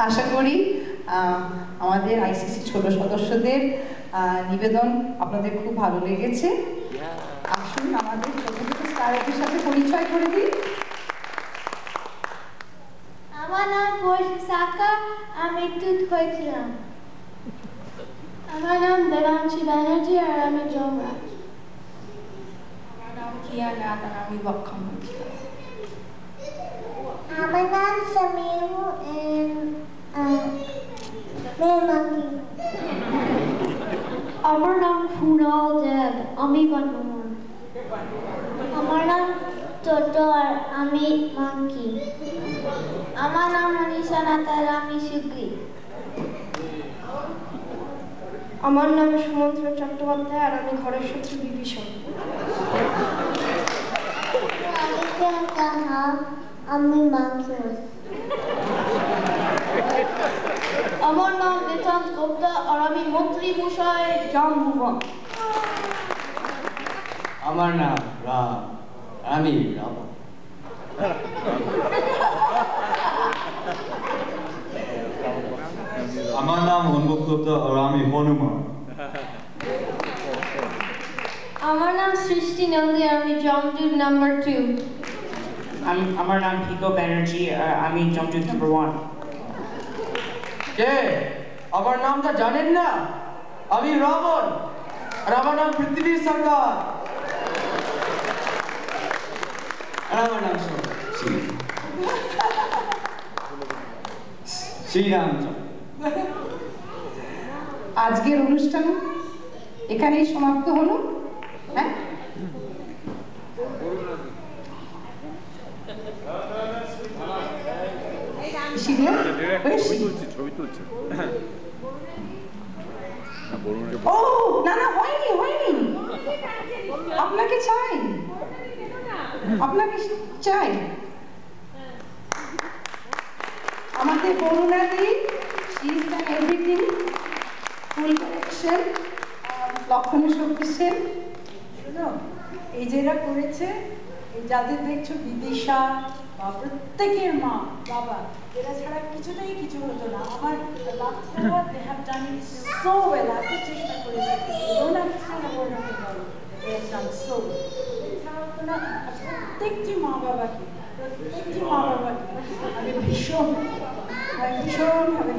আশা করি আমাদের আইসিসি ছোট সদস্যদের নিবেদন আপনাদের খুব ভালো লেগেছে। আসুন আমাদের ছোট ছোট স্টারদের সাথে পরিচয় করে দিই। আমার নাম বর্ষা সাকা, আমি টুথ হয়েছিলাম। আমার নাম দেবাংশী ব্যানার্জি আর আমি যমরাজ। আমার নাম কিয়া নাথ আর আমি বক্ষম হয়েছিলাম। আমার নাম সামিউ মেহমাকি। আমার নাম ফুনাল দেব, আমি বানর। আমার নাম টোটো আর আমি মাঙ্কি। আমার নাম মনীষা নাথ আর আমি সুগ্রী। আমার নাম সুমন্ত্র চট্টোপাধ্যায় আর আমি ঘরের শত্রু বিভীষণ। আমি মাংসুস। আমার নাম নিতান্ত গুপ্তা আর আমি মন্ত্রী মশাই জাম্বুবান। আমার নাম রাম, আমি রাবণ। আমার নাম হনুমন্ত আর আমি হনুমান। আমার নাম সৃষ্টি নন্দী আর আমি জমদূত নাম্বার 2। আমার নাম ভিকো ব্যানার্জি আর আমি জমদূত নাম্বার 1। কে আমার নামটা জানেন না? আমি রাবণ আর আমার নাম পৃথিবীর সরকার। আর আমার নাম শ্রীরামচন্দ্র। আজকের অনুষ্ঠান এখানেই সমাপ্ত হলো। হ্যাঁ, ও না না, হয়নি হয়নি, আপনাকে চাই, আপনাকে চাই। আমাদের বরুণাদি, she is an everything, full connection, লক্ষণেশ্বর Sen. শুনো, এই যে এরা করেছে, এই যাদের দেখছো বিদিশা বা প্রত্যেকের মা বাবা, এরা ছাড়া কিছুতেই কিছু হতো না। আমার বাচ্চারা they have done it so well, এত চেষ্টা করেছে, don't understand about it, they have done so well। এছাড়া হতো না, প্রত্যেকটি মা বাবাকে আমি ভীষণভাবে